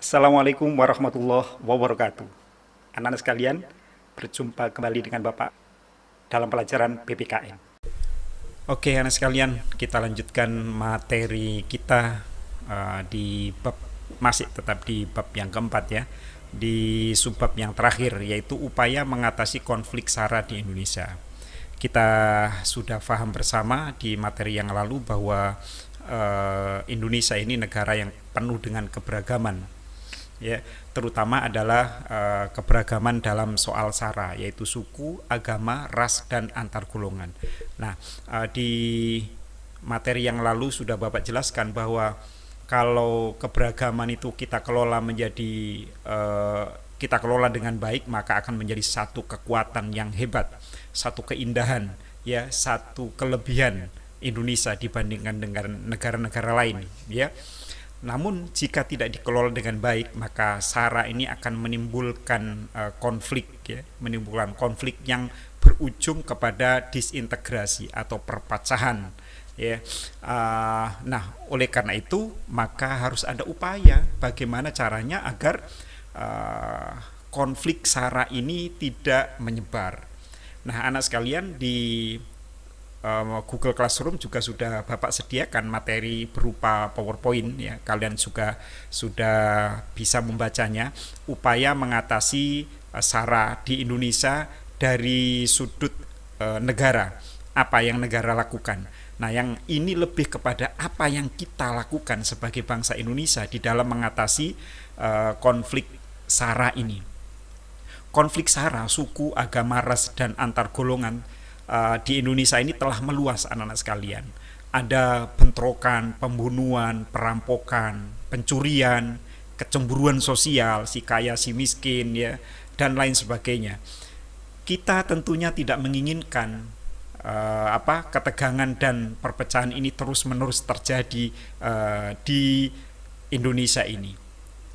Assalamualaikum warahmatullahi wabarakatuh. Anak-anak sekalian, berjumpa kembali dengan Bapak dalam pelajaran PPKN. Oke, anak sekalian, kita lanjutkan materi kita di bab, masih tetap di bab yang keempat ya, di subbab yang terakhir, yaitu upaya mengatasi konflik SARA di Indonesia. Kita sudah paham bersama di materi yang lalu bahwa Indonesia ini negara yang penuh dengan keberagaman, ya, terutama adalah keberagaman dalam soal SARA, yaitu suku, agama, ras, dan antar golongan. Nah, di materi yang lalu sudah Bapak jelaskan bahwa kalau keberagaman itu kita kelola kita kelola dengan baik, maka akan menjadi satu kekuatan yang hebat, satu keindahan, ya, satu kelebihan Indonesia dibandingkan dengan negara-negara lain, ya. Namun jika tidak dikelola dengan baik, maka SARA ini akan menimbulkan konflik, ya, menimbulkan konflik yang berujung kepada disintegrasi atau perpecahan, ya. Nah, oleh karena itu maka harus ada upaya bagaimana caranya agar konflik SARA ini tidak menyebar. Nah, anak sekalian, di Google Classroom juga sudah Bapak sediakan materi berupa PowerPoint, ya. Kalian juga sudah bisa membacanya, upaya mengatasi SARA di Indonesia dari sudut negara, apa yang negara lakukan. Nah, yang ini lebih kepada apa yang kita lakukan sebagai bangsa Indonesia di dalam mengatasi konflik SARA ini. Konflik SARA, suku, agama, ras, dan antar golongan di Indonesia ini telah meluas, anak-anak sekalian. Ada bentrokan, pembunuhan, perampokan, pencurian, kecemburuan sosial, si kaya si miskin, ya, dan lain sebagainya. Kita tentunya tidak menginginkan ketegangan dan perpecahan ini terus-menerus terjadi di Indonesia ini,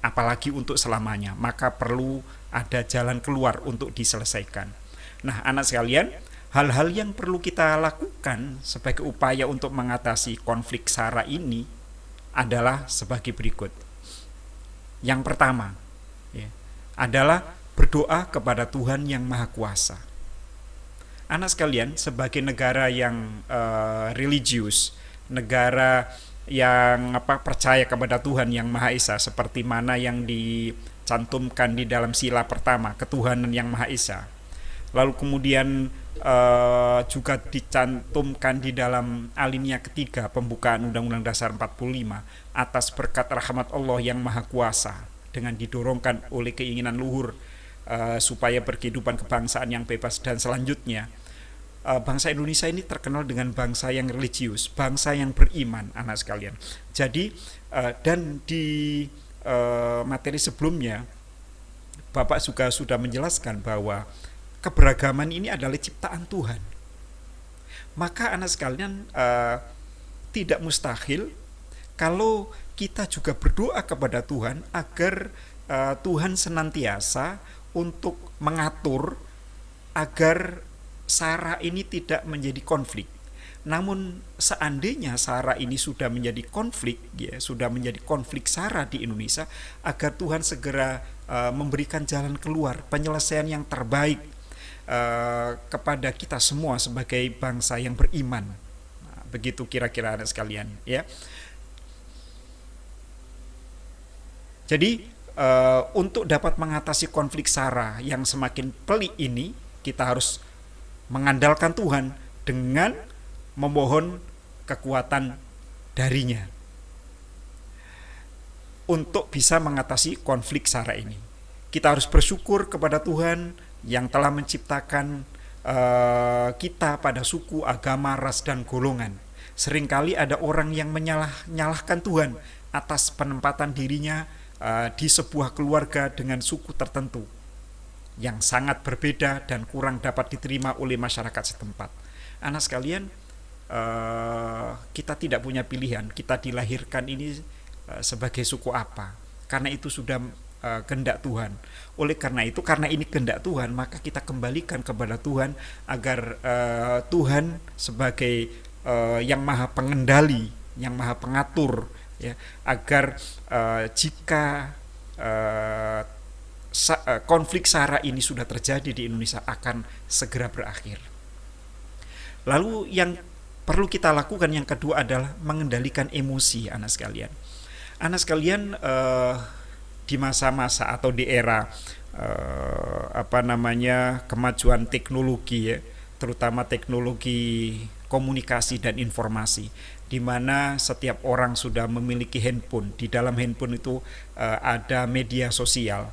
apalagi untuk selamanya. Maka perlu ada jalan keluar untuk diselesaikan. Nah, anak sekalian, hal-hal yang perlu kita lakukan sebagai upaya untuk mengatasi konflik SARA ini adalah sebagai berikut. Yang pertama, ya, adalah berdoa kepada Tuhan yang Maha Kuasa. Anak sekalian, sebagai negara yang religius, negara yang percaya kepada Tuhan yang Maha Esa, seperti mana yang dicantumkan di dalam sila pertama, ketuhanan yang Maha Esa. Lalu kemudian juga dicantumkan di dalam alinea ketiga pembukaan Undang-Undang Dasar 45, atas berkat rahmat Allah yang Maha Kuasa, dengan didorongkan oleh keinginan luhur supaya berkehidupan kebangsaan yang bebas, dan selanjutnya bangsa Indonesia ini terkenal dengan bangsa yang religius, bangsa yang beriman, anak sekalian. Jadi dan di materi sebelumnya Bapak juga sudah menjelaskan bahwa keberagaman ini adalah ciptaan Tuhan. Maka anak sekalian, tidak mustahil kalau kita juga berdoa kepada Tuhan agar Tuhan senantiasa untuk mengatur agar SARA ini tidak menjadi konflik. Namun seandainya SARA ini sudah menjadi konflik, ya, sudah menjadi konflik SARA di Indonesia, agar Tuhan segera memberikan jalan keluar, penyelesaian yang terbaik kepada kita semua sebagai bangsa yang beriman. Nah, begitu kira-kira anak sekalian, ya. Jadi untuk dapat mengatasi konflik SARA yang semakin pelik ini, kita harus mengandalkan Tuhan dengan memohon kekuatan darinya untuk bisa mengatasi konflik SARA ini. Kita harus bersyukur kepada Tuhan yang telah menciptakan kita pada suku, agama, ras, dan golongan. Seringkali ada orang yang menyalahkan Tuhan atas penempatan dirinya di sebuah keluarga dengan suku tertentu yang sangat berbeda dan kurang dapat diterima oleh masyarakat setempat. Anak sekalian, kita tidak punya pilihan. Kita dilahirkan ini sebagai suku apa, karena itu sudah kehendak Tuhan. Oleh karena itu, karena ini kehendak Tuhan, maka kita kembalikan kepada Tuhan agar Tuhan sebagai yang maha pengendali, yang maha pengatur, ya, agar jika eh, konflik SARA ini sudah terjadi di Indonesia akan segera berakhir. Lalu yang perlu kita lakukan yang kedua adalah mengendalikan emosi anak sekalian. Anak sekalian, di masa-masa atau di era kemajuan teknologi ya, terutama teknologi komunikasi dan informasi, di mana setiap orang sudah memiliki handphone. Di dalam handphone itu ada media sosial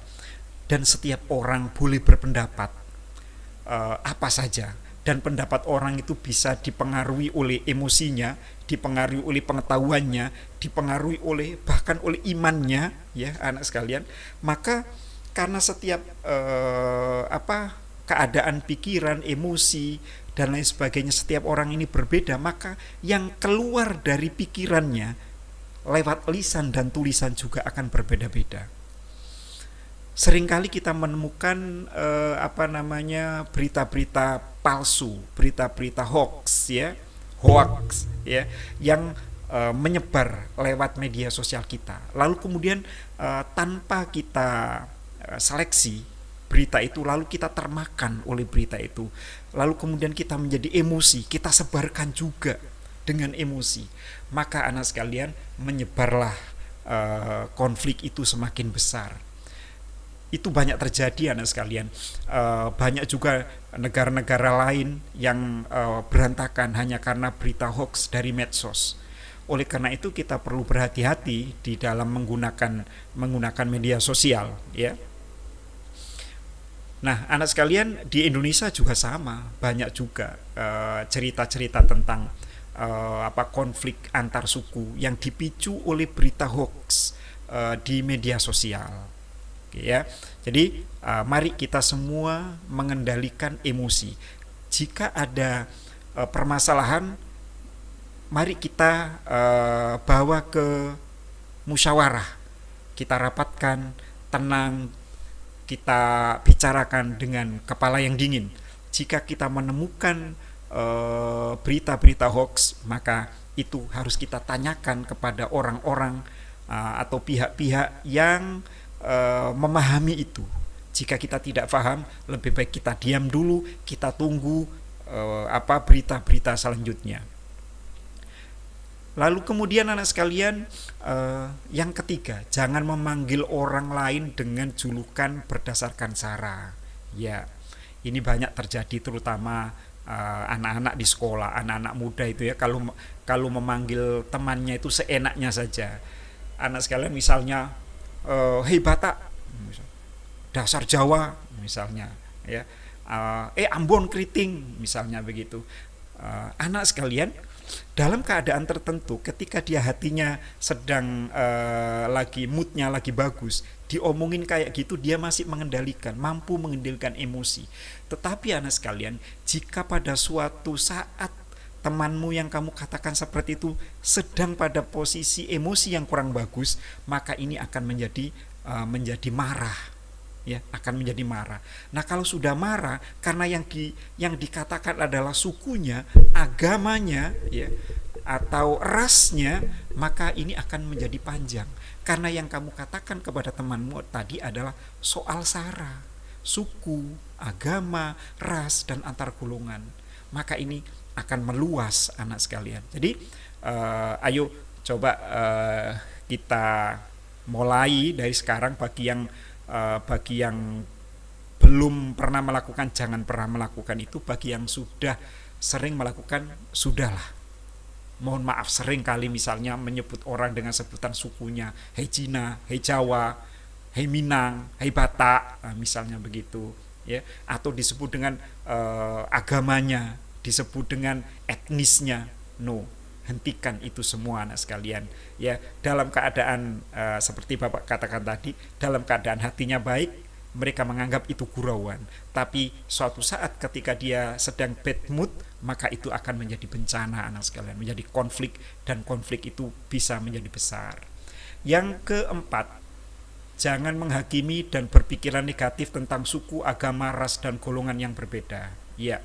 dan setiap orang boleh berpendapat apa saja, dan pendapat orang itu bisa dipengaruhi oleh emosinya, dipengaruhi oleh pengetahuannya, dipengaruhi oleh bahkan oleh imannya ya anak sekalian. Maka karena setiap keadaan pikiran, emosi dan lain sebagainya setiap orang ini berbeda, maka yang keluar dari pikirannya lewat lisan dan tulisan juga akan berbeda-beda. Seringkali kita menemukan berita-berita palsu, berita-berita hoax ya, yang menyebar lewat media sosial kita. Lalu kemudian tanpa kita seleksi berita itu, lalu kita termakan oleh berita itu. Lalu kemudian kita menjadi emosi, kita sebarkan juga dengan emosi. Maka anak sekalian, menyebarlah konflik itu semakin besar. Itu banyak terjadi anak sekalian. Banyak juga negara-negara lain yang berantakan hanya karena berita hoax dari medsos. Oleh karena itu kita perlu berhati-hati di dalam menggunakan media sosial ya. Nah anak sekalian, di Indonesia juga sama, banyak juga cerita-cerita tentang konflik antar suku yang dipicu oleh berita hoax di media sosial. Ya, jadi mari kita semua mengendalikan emosi. Jika ada permasalahan, mari kita bawa ke musyawarah, kita rapatkan, tenang, kita bicarakan dengan kepala yang dingin. Jika kita menemukan berita-berita hoax, maka itu harus kita tanyakan kepada orang-orang atau pihak-pihak yang memahami itu. Jika kita tidak paham, lebih baik kita diam dulu, kita tunggu berita-berita selanjutnya. Lalu kemudian anak sekalian, yang ketiga, jangan memanggil orang lain dengan julukan berdasarkan SARA. Ya, ini banyak terjadi terutama anak-anak di sekolah, anak-anak muda itu ya, kalau memanggil temannya itu seenaknya saja. Anak sekalian misalnya, hei Batak, dasar Jawa misalnya ya, Ambon keriting misalnya begitu. Anak sekalian, dalam keadaan tertentu ketika dia hatinya sedang lagi moodnya lagi bagus, diomongin kayak gitu dia masih mampu mengendalikan emosi. Tetapi anak sekalian, jika pada suatu saat temanmu yang kamu katakan seperti itu sedang pada posisi emosi yang kurang bagus, maka ini akan menjadi marah ya, akan menjadi marah. Nah kalau sudah marah karena yang dikatakan adalah sukunya, agamanya ya, atau rasnya, maka ini akan menjadi panjang. Karena yang kamu katakan kepada temanmu tadi adalah soal SARA, suku, agama, ras, dan antar golongan. Maka ini akan meluas anak sekalian. Jadi ayo coba kita mulai dari sekarang. Bagi yang belum pernah melakukan, jangan pernah melakukan itu. Bagi yang sudah sering melakukan, sudahlah. Mohon maaf, sering kali misalnya menyebut orang dengan sebutan sukunya, hei Cina, hei Jawa, hei Minang, hei Batak, misalnya begitu ya, atau disebut dengan agamanya, disebut dengan etnisnya. No, hentikan itu semua anak sekalian ya. Dalam keadaan seperti Bapak katakan tadi, dalam keadaan hatinya baik, mereka menganggap itu gurauan. Tapi suatu saat ketika dia sedang bad mood, maka itu akan menjadi bencana anak sekalian, menjadi konflik, dan konflik itu bisa menjadi besar. Yang keempat, jangan menghakimi dan berpikiran negatif tentang suku, agama, ras, dan golongan yang berbeda. Ya,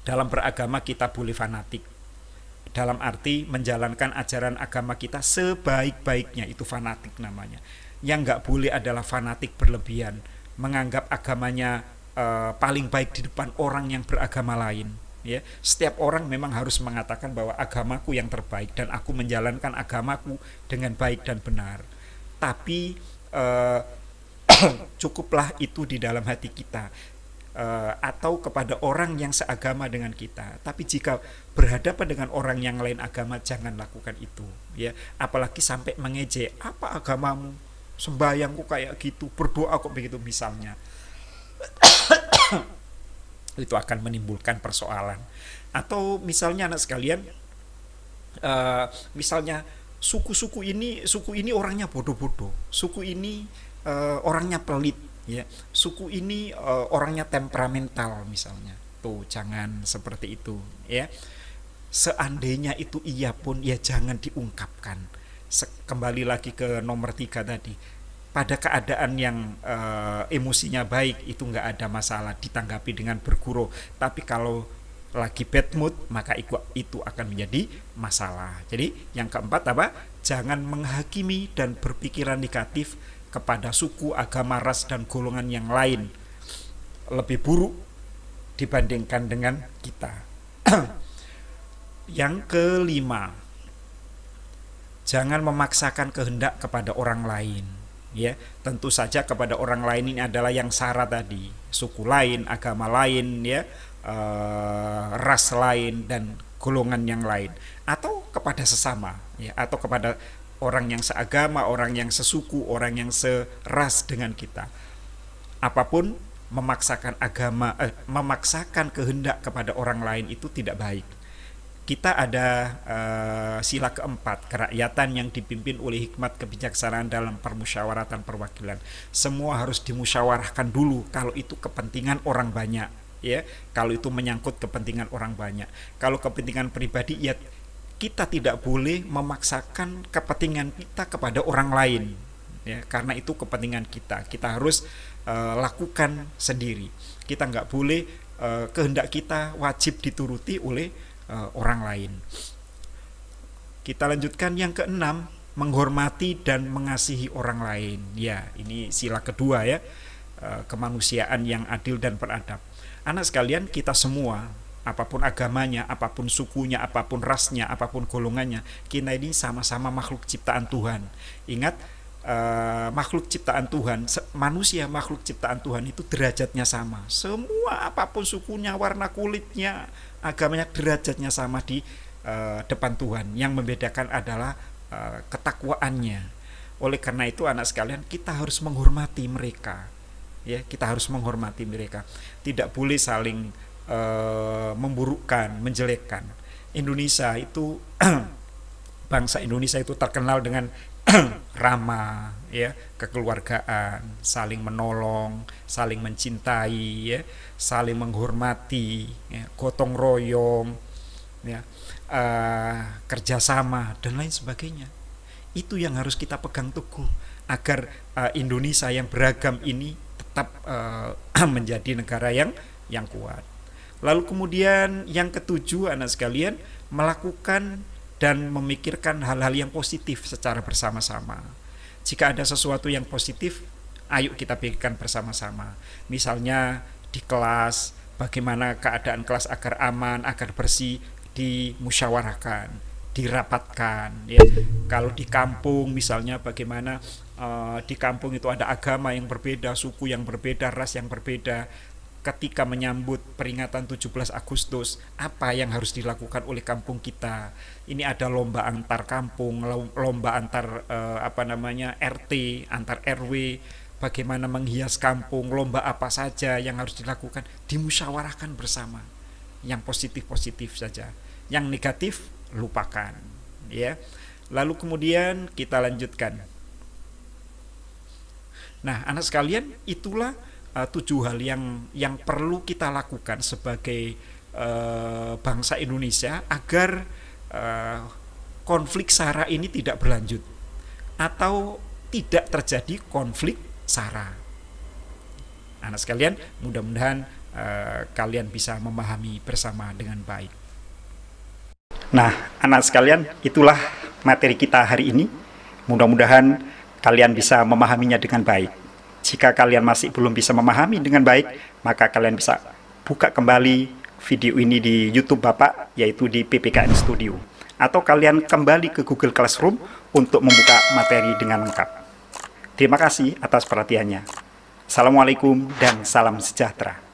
dalam beragama kita boleh fanatik, dalam arti menjalankan ajaran agama kita sebaik-baiknya, itu fanatik namanya. Yang nggak boleh adalah fanatik berlebihan, menganggap agamanya paling baik di depan orang yang beragama lain. Ya, setiap orang memang harus mengatakan bahwa agamaku yang terbaik dan aku menjalankan agamaku dengan baik dan benar. Tapi cukuplah itu di dalam hati kita, atau kepada orang yang seagama dengan kita. Tapi jika berhadapan dengan orang yang lain agama, jangan lakukan itu, ya. Apalagi sampai mengejek, apa agamamu, sembayangku kayak gitu, berdoa kok begitu misalnya. Itu akan menimbulkan persoalan. Atau misalnya anak sekalian, misalnya suku ini orangnya bodoh-bodoh, suku ini orangnya pelit, ya, suku ini orangnya temperamental misalnya. Tuh, jangan seperti itu, ya. Seandainya itu iya pun, ya jangan diungkapkan. Kembali lagi ke nomor 3 tadi, pada keadaan yang emosinya baik itu nggak ada masalah, ditanggapi dengan bergurau. Tapi kalau lagi bad mood, maka itu akan menjadi masalah. Jadi yang keempat apa? Jangan menghakimi dan berpikiran negatif kepada suku, agama, ras, dan golongan yang lain lebih buruk dibandingkan dengan kita. Yang kelima, jangan memaksakan kehendak kepada orang lain. Ya, tentu saja kepada orang lain ini adalah yang sara tadi, suku lain, agama lain, ya, ras lain dan golongan yang lain, atau kepada sesama, ya, atau kepada orang yang seagama, orang yang sesuku, orang yang seras dengan kita. Apapun memaksakan memaksakan kehendak kepada orang lain itu tidak baik. Kita ada sila keempat, kerakyatan yang dipimpin oleh hikmat kebijaksanaan dalam permusyawaratan perwakilan. Semua harus dimusyawarahkan dulu kalau itu kepentingan orang banyak, ya. Kalau itu menyangkut kepentingan orang banyak. Kalau kepentingan pribadi, ya kita tidak boleh memaksakan kepentingan kita kepada orang lain, ya, karena itu kepentingan kita. Kita harus lakukan sendiri. Kita nggak boleh kehendak kita wajib dituruti oleh orang lain. Kita lanjutkan yang keenam, menghormati dan mengasihi orang lain. Ya, ini sila kedua, ya, kemanusiaan yang adil dan beradab. Anak sekalian, kita semua, apapun agamanya, apapun sukunya, apapun rasnya, apapun golongannya, kita ini sama-sama makhluk ciptaan Tuhan. Ingat, makhluk ciptaan Tuhan, manusia makhluk ciptaan Tuhan itu derajatnya sama. Semua, apapun sukunya, warna kulitnya, agamanya, derajatnya sama di depan Tuhan. Yang membedakan adalah ketakwaannya. Oleh karena itu anak sekalian, kita harus menghormati mereka, ya, kita harus menghormati mereka. Tidak boleh saling memburukkan, menjelekkan. Indonesia itu bangsa Indonesia itu terkenal dengan ramah, ya, kekeluargaan, saling menolong, saling mencintai, ya, saling menghormati, ya, gotong royong, ya, kerjasama dan lain sebagainya. Itu yang harus kita pegang teguh agar Indonesia yang beragam ini tetap menjadi negara yang kuat. Lalu kemudian yang ketujuh anak sekalian, melakukan dan memikirkan hal-hal yang positif secara bersama-sama. Jika ada sesuatu yang positif, ayo kita pikirkan bersama-sama. Misalnya di kelas, bagaimana keadaan kelas agar aman, agar bersih, dimusyawarahkan, dirapatkan, ya. Kalau di kampung misalnya bagaimana di kampung itu ada agama yang berbeda, suku yang berbeda, ras yang berbeda. Ketika menyambut peringatan 17 Agustus, apa yang harus dilakukan oleh kampung kita? Ini ada lomba antar kampung, lomba antar RT, antar RW, bagaimana menghias kampung, lomba apa saja yang harus dilakukan, dimusyawarahkan bersama. Yang positif-positif saja, yang negatif lupakan, ya. Lalu kemudian kita lanjutkan. Nah, anak sekalian, itulah 7 hal yang perlu kita lakukan sebagai bangsa Indonesia agar konflik SARA ini tidak berlanjut atau tidak terjadi konflik SARA. Anak sekalian, mudah-mudahan kalian bisa memahami bersama dengan baik. Nah, anak sekalian, itulah materi kita hari ini. Mudah-mudahan kalian bisa memahaminya dengan baik. Jika kalian masih belum bisa memahami dengan baik, maka kalian bisa buka kembali video ini di YouTube Bapak, yaitu di PPKN Studio. Atau kalian kembali ke Google Classroom untuk membuka materi dengan lengkap. Terima kasih atas perhatiannya. Assalamualaikum dan salam sejahtera.